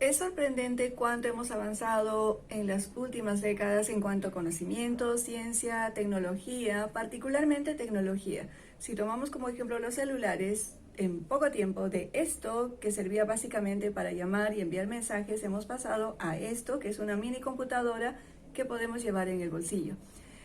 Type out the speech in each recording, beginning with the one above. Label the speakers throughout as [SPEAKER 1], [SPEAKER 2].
[SPEAKER 1] Es sorprendente cuánto hemos avanzado en las últimas décadas en cuanto a conocimiento, ciencia, tecnología, particularmente tecnología. Si tomamos como ejemplo los celulares, en poco tiempo de esto que servía básicamente para llamar y enviar mensajes, hemos pasado a esto que es una mini computadora que podemos llevar en el bolsillo.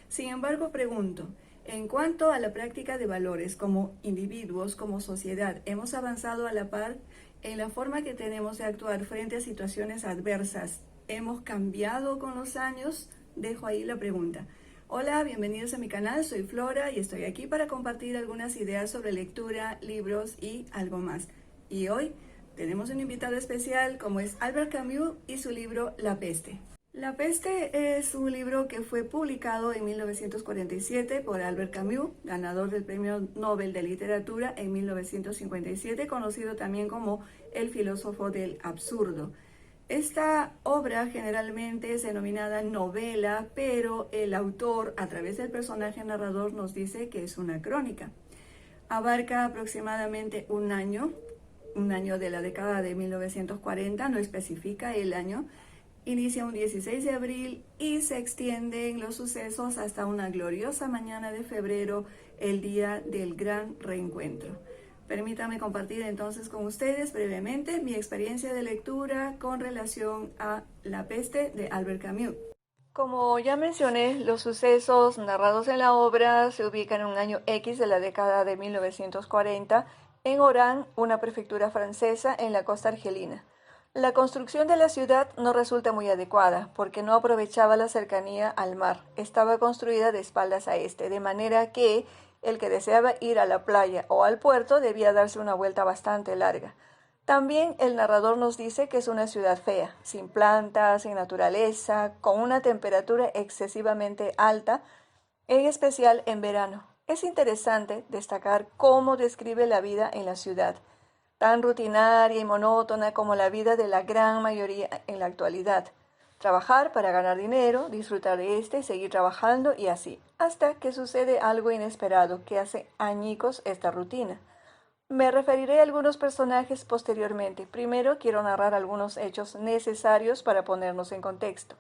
[SPEAKER 1] Sin embargo, pregunto, en cuanto a la práctica de valores como individuos, como sociedad, ¿hemos avanzado a la par en la forma que tenemos de actuar frente a situaciones adversas? ¿Hemos cambiado con los años? Dejo ahí la pregunta. Hola, bienvenidos a mi canal, soy Flora y estoy aquí para compartir algunas ideas sobre lectura, libros y algo más. Y hoy tenemos un invitado especial como es Albert Camus y su libro La peste. La peste es un libro que fue publicado en 1947 por Albert Camus, ganador del Premio Nobel de Literatura en 1957, conocido también como el filósofo del absurdo. Esta obra generalmente es denominada novela, pero el autor, a través del personaje narrador, nos dice que es una crónica. Abarca aproximadamente un año de la década de 1940, no especifica el año. Inicia un 16 de abril y se extienden los sucesos hasta una gloriosa mañana de febrero, el día del gran reencuentro. Permítame compartir entonces con ustedes brevemente mi experiencia de lectura con relación a La peste de Albert Camus. Como ya mencioné, los sucesos narrados en la obra se ubican en un año X de la década de 1940 en Orán, una prefectura francesa en la costa argelina. La construcción de la ciudad no resulta muy adecuada porque no aprovechaba la cercanía al mar. Estaba construida de espaldas a este, de manera que el que deseaba ir a la playa o al puerto debía darse una vuelta bastante larga. También el narrador nos dice que es una ciudad fea, sin plantas, sin naturaleza, con una temperatura excesivamente alta, en especial en verano. Es interesante destacar cómo describe la vida en la ciudad, tan rutinaria y monótona como la vida de la gran mayoría en la actualidad. Trabajar para ganar dinero, disfrutar de este y seguir trabajando y así, hasta que sucede algo inesperado que hace añicos esta rutina. Me referiré a algunos personajes posteriormente. Primero quiero narrar algunos hechos necesarios para ponernos en contexto.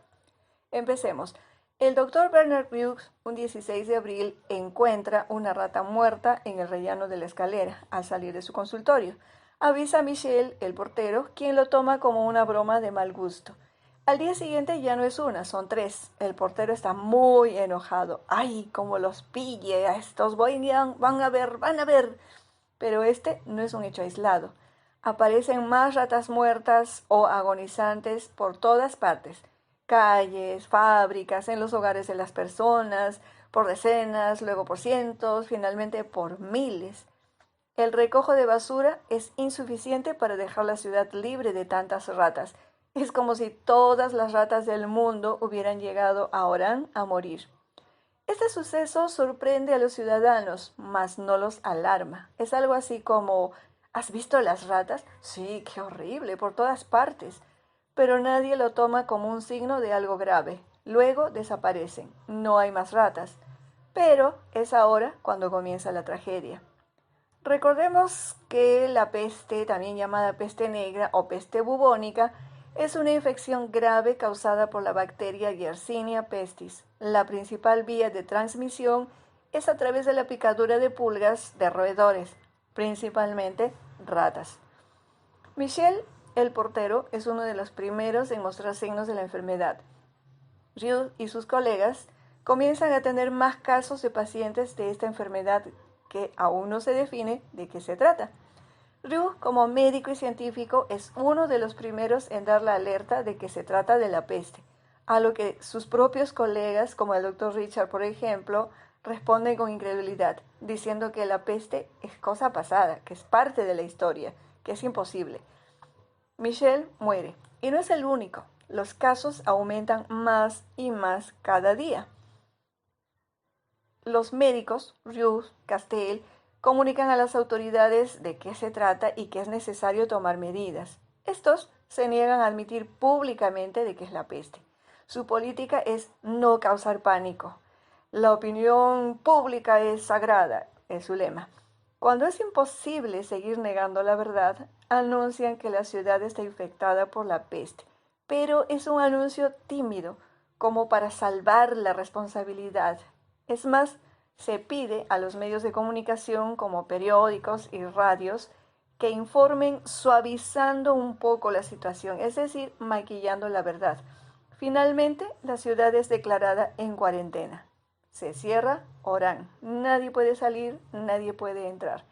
[SPEAKER 1] Empecemos. El doctor Bernard Hughes, un 16 de abril, encuentra una rata muerta en el rellano de la escalera al salir de su consultorio. Avisa a Michel, el portero, quien lo toma como una broma de mal gusto. Al día siguiente ya no es una, son tres. El portero está muy enojado. ¡Ay, cómo los pille! A estos van a ver, van a ver. Pero este no es un hecho aislado. Aparecen más ratas muertas o agonizantes por todas partes. Calles, fábricas, en los hogares de las personas, por decenas, luego por cientos, finalmente por miles. El recojo de basura es insuficiente para dejar la ciudad libre de tantas ratas. Es como si todas las ratas del mundo hubieran llegado a Orán a morir. Este suceso sorprende a los ciudadanos, mas no los alarma. Es algo así como, ¿has visto las ratas? Sí, qué horrible, por todas partes. Pero nadie lo toma como un signo de algo grave. Luego desaparecen, no hay más ratas. Pero es ahora cuando comienza la tragedia. Recordemos que la peste, también llamada peste negra o peste bubónica, es una infección grave causada por la bacteria Yersinia pestis. La principal vía de transmisión es a través de la picadura de pulgas de roedores, principalmente ratas. Michel, el portero, es uno de los primeros en mostrar signos de la enfermedad. Riel y sus colegas comienzan a tener más casos de pacientes de esta enfermedad que aún no se define de qué se trata. Riel, como médico y científico, es uno de los primeros en dar la alerta de que se trata de la peste, a lo que sus propios colegas, como el doctor Richard, por ejemplo, responden con incredulidad, diciendo que la peste es cosa pasada, que es parte de la historia, que es imposible. Michel muere, y no es el único. Los casos aumentan más y más cada día. Los médicos, Rieu, Castel, comunican a las autoridades de qué se trata y que es necesario tomar medidas. Estos se niegan a admitir públicamente de que es la peste. Su política es no causar pánico. La opinión pública es sagrada, es su lema. Cuando es imposible seguir negando la verdad, anuncian que la ciudad está infectada por la peste, pero es un anuncio tímido, como para salvar la responsabilidad. Es más, se pide a los medios de comunicación como periódicos y radios que informen suavizando un poco la situación, es decir, maquillando la verdad. Finalmente, la ciudad es declarada en cuarentena. Se cierra Orán. Nadie puede salir, nadie puede entrar.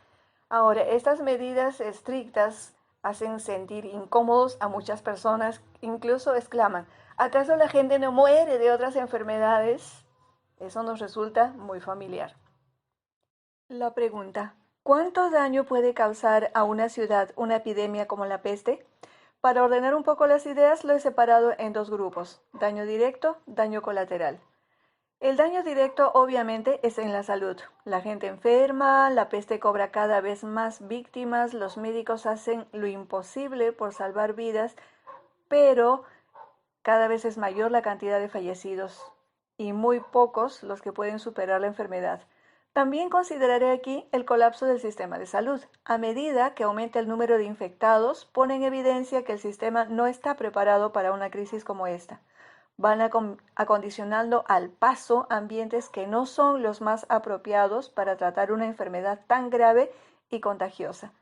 [SPEAKER 1] Ahora, estas medidas estrictas hacen sentir incómodos a muchas personas, incluso exclaman, ¿acaso la gente no muere de otras enfermedades? Eso nos resulta muy familiar. La pregunta, ¿cuánto daño puede causar a una ciudad una epidemia como la peste? Para ordenar un poco las ideas, lo he separado en dos grupos, daño directo, daño colateral. El daño directo obviamente es en la salud. La gente enferma, la peste cobra cada vez más víctimas, los médicos hacen lo imposible por salvar vidas, pero cada vez es mayor la cantidad de fallecidos y muy pocos los que pueden superar la enfermedad. También consideraré aquí el colapso del sistema de salud. A medida que aumenta el número de infectados, pone en evidencia que el sistema no está preparado para una crisis como esta. Van acondicionando al paso ambientes que no son los más apropiados para tratar una enfermedad tan grave y contagiosa.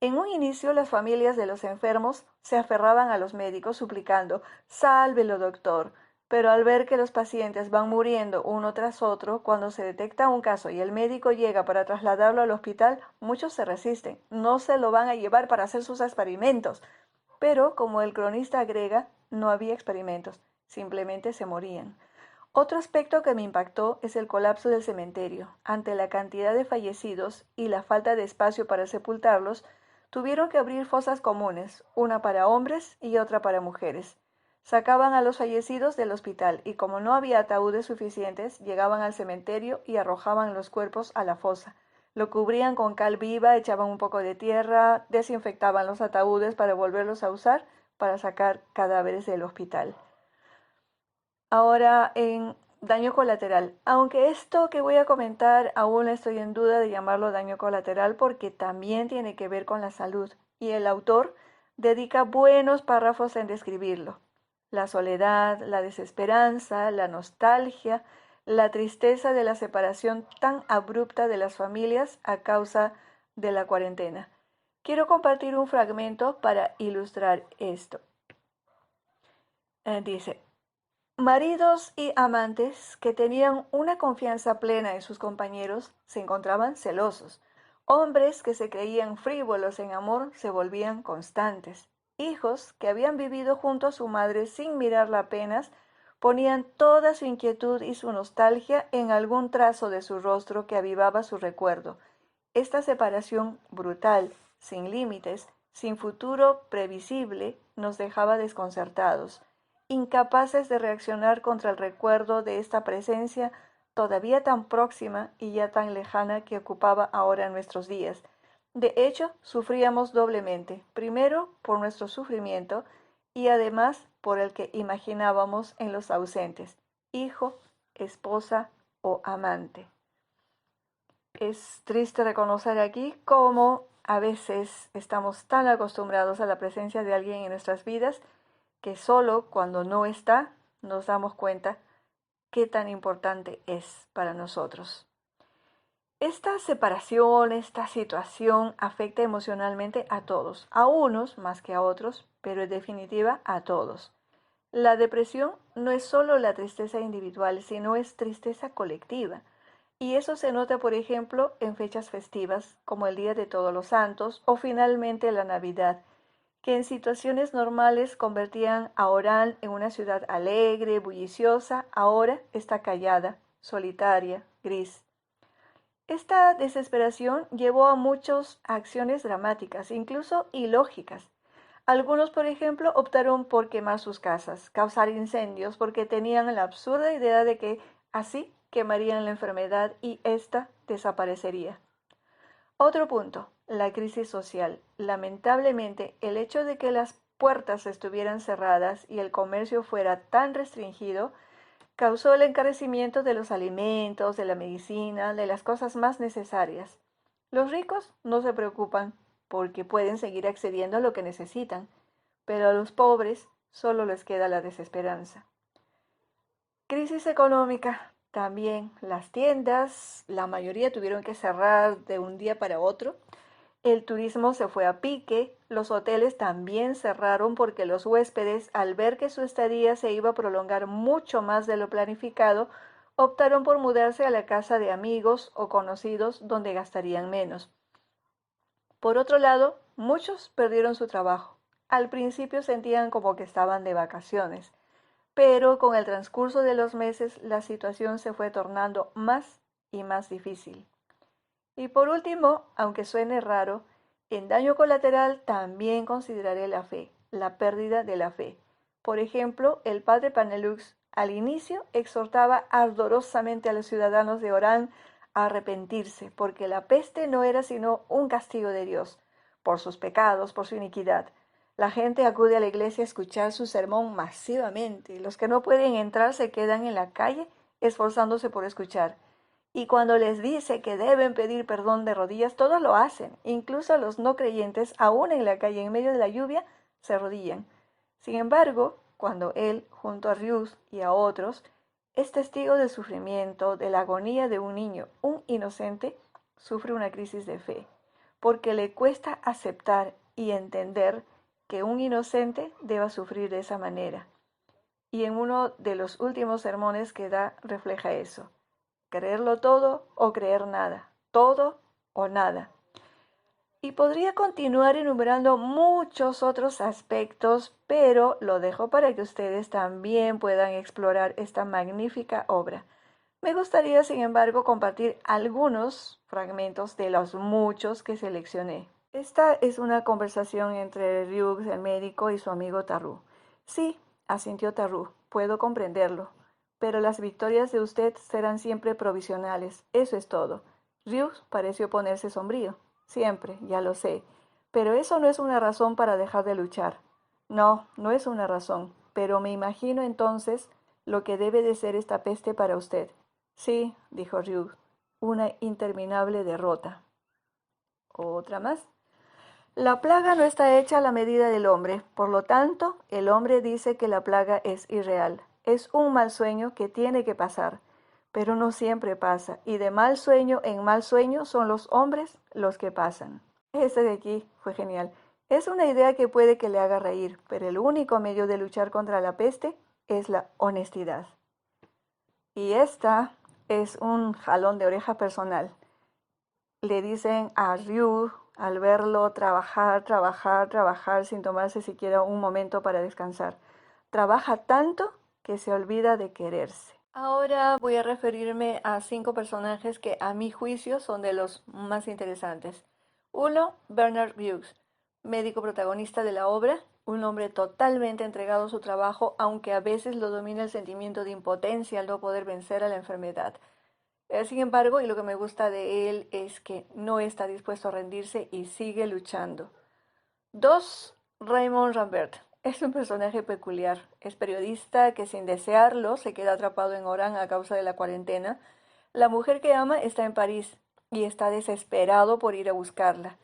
[SPEAKER 1] En un inicio, las familias de los enfermos se aferraban a los médicos suplicando, sálvelo, doctor. Pero al ver que los pacientes van muriendo uno tras otro, cuando se detecta un caso y el médico llega para trasladarlo al hospital, muchos se resisten. No se lo van a llevar para hacer sus experimentos. Pero, como el cronista agrega, no había experimentos, simplemente se morían. Otro aspecto que me impactó es el colapso del cementerio. Ante la cantidad de fallecidos y la falta de espacio para sepultarlos, tuvieron que abrir fosas comunes, una para hombres y otra para mujeres. Sacaban a los fallecidos del hospital y como no había ataúdes suficientes, llegaban al cementerio y arrojaban los cuerpos a la fosa. Lo cubrían con cal viva, echaban un poco de tierra, desinfectaban los ataúdes para volverlos a usar para sacar cadáveres del hospital. Ahora, en daño colateral. Aunque esto que voy a comentar aún estoy en duda de llamarlo daño colateral porque también tiene que ver con la salud y el autor dedica buenos párrafos en describirlo. La soledad, la desesperanza, la nostalgia, la tristeza de la separación tan abrupta de las familias a causa de la cuarentena. Quiero compartir un fragmento para ilustrar esto. Dice, maridos y amantes que tenían una confianza plena en sus compañeros se encontraban celosos. Hombres que se creían frívolos en amor se volvían constantes. Hijos que habían vivido junto a su madre sin mirarla apenas ponían toda su inquietud y su nostalgia en algún trazo de su rostro que avivaba su recuerdo. Esta separación brutal, sin límites, sin futuro previsible, nos dejaba desconcertados, incapaces de reaccionar contra el recuerdo de esta presencia todavía tan próxima y ya tan lejana que ocupaba ahora nuestros días. De hecho, sufríamos doblemente, primero por nuestro sufrimiento y además por el que imaginábamos en los ausentes, hijo, esposa o amante. Es triste reconocer aquí cómo a veces estamos tan acostumbrados a la presencia de alguien en nuestras vidas que solo cuando no está nos damos cuenta qué tan importante es para nosotros. Esta separación, esta situación afecta emocionalmente a todos, a unos más que a otros, pero en definitiva a todos. La depresión no es solo la tristeza individual, sino es tristeza colectiva. Y eso se nota, por ejemplo, en fechas festivas, como el Día de Todos los Santos o finalmente la Navidad, que en situaciones normales convertían a Orán en una ciudad alegre, bulliciosa, ahora está callada, solitaria, gris. Esta desesperación llevó a muchas acciones dramáticas, incluso ilógicas. Algunos, por ejemplo, optaron por quemar sus casas, causar incendios, porque tenían la absurda idea de que así quemarían la enfermedad y ésta desaparecería. Otro punto, la crisis social. Lamentablemente, el hecho de que las puertas estuvieran cerradas y el comercio fuera tan restringido causó el encarecimiento de los alimentos, de la medicina, de las cosas más necesarias. Los ricos no se preocupan, porque pueden seguir accediendo a lo que necesitan, pero a los pobres solo les queda la desesperanza. Crisis económica. También las tiendas, la mayoría tuvieron que cerrar de un día para otro. El turismo se fue a pique, los hoteles también cerraron porque los huéspedes, al ver que su estadía se iba a prolongar mucho más de lo planificado, optaron por mudarse a la casa de amigos o conocidos donde gastarían menos. Por otro lado, muchos perdieron su trabajo. Al principio sentían como que estaban de vacaciones, pero con el transcurso de los meses la situación se fue tornando más y más difícil. Y por último, aunque suene raro, en daño colateral también consideraré la fe, la pérdida de la fe. Por ejemplo, el padre Panelux al inicio exhortaba ardorosamente a los ciudadanos de Orán a arrepentirse, porque la peste no era sino un castigo de Dios, por sus pecados, por su iniquidad. La gente acude a la iglesia a escuchar su sermón masivamente. Los que no pueden entrar se quedan en la calle esforzándose por escuchar. Y cuando les dice que deben pedir perdón de rodillas, todos lo hacen. Incluso los no creyentes, aún en la calle en medio de la lluvia, se arrodillan. Sin embargo, cuando él, junto a Rius y a otros, es testigo del sufrimiento, de la agonía de un niño, un inocente, sufre una crisis de fe, porque le cuesta aceptar y entender que un inocente deba sufrir de esa manera. Y en uno de los últimos sermones que da refleja eso. Creerlo todo o creer nada, todo o nada. Y podría continuar enumerando muchos otros aspectos, pero lo dejo para que ustedes también puedan explorar esta magnífica obra. Me gustaría, sin embargo, compartir algunos fragmentos de los muchos que seleccioné. Esta es una conversación entre Ryux, el médico, y su amigo Tarú. Sí, asintió Tarú, puedo comprenderlo, pero las victorias de usted serán siempre provisionales, eso es todo. Ryux pareció ponerse sombrío. Siempre, ya lo sé, pero eso no es una razón para dejar de luchar. No, no es una razón, pero me imagino entonces lo que debe de ser esta peste para usted. Sí, dijo Ryux, una interminable derrota. Otra más. La plaga no está hecha a la medida del hombre, por lo tanto, el hombre dice que la plaga es irreal. Es un mal sueño que tiene que pasar, pero no siempre pasa, y de mal sueño en mal sueño son los hombres los que pasan. Este de aquí fue genial. Es una idea que puede que le haga reír, pero el único medio de luchar contra la peste es la honestidad. Y esta es un jalón de oreja personal. Le dicen a Ryu al verlo trabajar, trabajar, trabajar sin tomarse siquiera un momento para descansar. Trabaja tanto que se olvida de quererse. Ahora voy a referirme a 5 personajes que a mi juicio son de los más interesantes. 1. Bernard Hughes, médico protagonista de la obra, un hombre totalmente entregado a su trabajo, aunque a veces lo domina el sentimiento de impotencia al no poder vencer a la enfermedad. Sin embargo, y lo que me gusta de él es que no está dispuesto a rendirse y sigue luchando. 2. Raymond Rambert. Es un personaje peculiar. Es periodista que sin desearlo se queda atrapado en Orán a causa de la cuarentena. La mujer que ama está en París y está desesperado por ir a buscarla.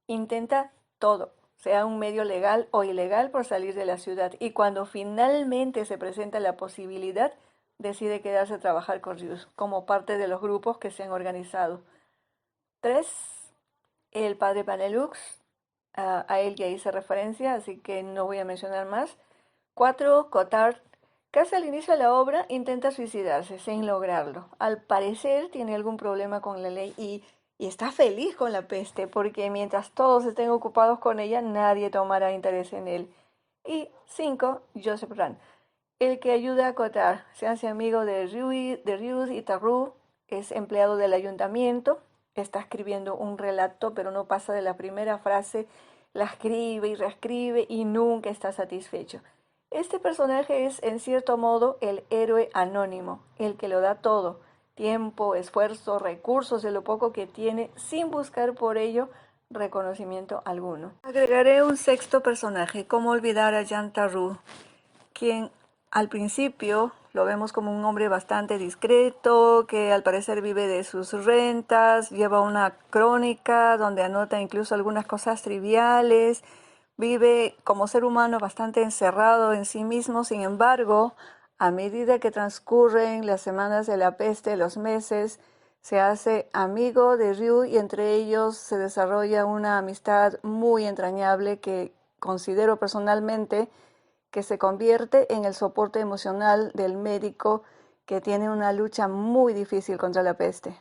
[SPEAKER 1] Intenta todo, sea un medio legal o ilegal, por salir de la ciudad. Y cuando finalmente se presenta la posibilidad, decide quedarse a trabajar con Rius, como parte de los grupos que se han organizado. 3. El padre Panelux. A él ya hice referencia, así que no voy a mencionar más. 4. Cotard. Casi al inicio de la obra intenta suicidarse sin lograrlo. Al parecer tiene algún problema con la ley y está feliz con la peste, porque mientras todos estén ocupados con ella, nadie tomará interés en él. Y 5. Joseph Rand, el que ayuda a Cotard. Se hace amigo de Rius y Tarrou, es empleado del ayuntamiento, está escribiendo un relato, pero no pasa de la primera frase, la escribe y reescribe y nunca está satisfecho. Este personaje es, en cierto modo, el héroe anónimo, el que lo da todo, tiempo, esfuerzo, recursos de lo poco que tiene, sin buscar por ello reconocimiento alguno. Agregaré un 6.º personaje, cómo olvidar a Jean Tarrou, quien Al principio lo vemos como un hombre bastante discreto, que al parecer vive de sus rentas, lleva una crónica donde anota incluso algunas cosas triviales, vive como ser humano bastante encerrado en sí mismo. Sin embargo, a medida que transcurren las semanas de la peste, los meses, se hace amigo de Ryu y entre ellos se desarrolla una amistad muy entrañable que considero personalmente que se convierte en el soporte emocional del médico que tiene una lucha muy difícil contra la peste.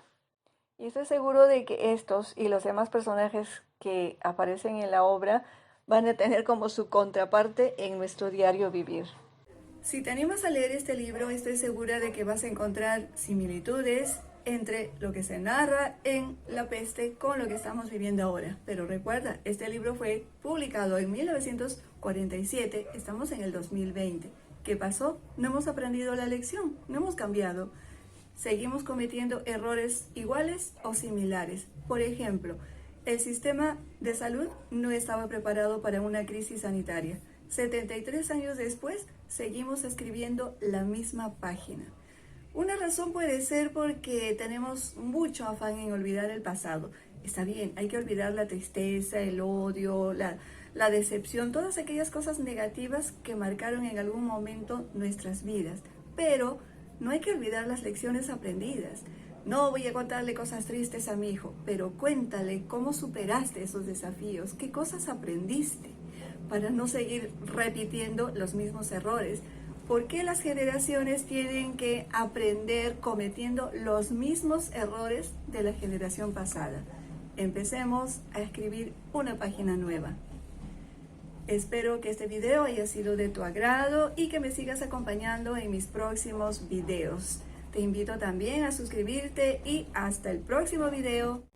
[SPEAKER 1] Y estoy seguro de que estos y los demás personajes que aparecen en la obra van a tener como su contraparte en nuestro diario vivir. Si te animas a leer este libro, estoy segura de que vas a encontrar similitudes entre lo que se narra en La Peste con lo que estamos viviendo ahora. Pero recuerda, este libro fue publicado en 1947, estamos en el 2020. ¿Qué pasó? No hemos aprendido la lección, no hemos cambiado. Seguimos cometiendo errores iguales o similares. Por ejemplo, el sistema de salud no estaba preparado para una crisis sanitaria. 73 años después, seguimos escribiendo la misma página. Una razón puede ser porque tenemos mucho afán en olvidar el pasado. Está bien, hay que olvidar la tristeza, el odio, la decepción, todas aquellas cosas negativas que marcaron en algún momento nuestras vidas. Pero no hay que olvidar las lecciones aprendidas. No voy a contarle cosas tristes a mi hijo, pero cuéntale cómo superaste esos desafíos, qué cosas aprendiste para no seguir repitiendo los mismos errores. ¿Por qué las generaciones tienen que aprender cometiendo los mismos errores de la generación pasada? Empecemos a escribir una página nueva. Espero que este video haya sido de tu agrado y que me sigas acompañando en mis próximos videos. Te invito también a suscribirte y hasta el próximo video.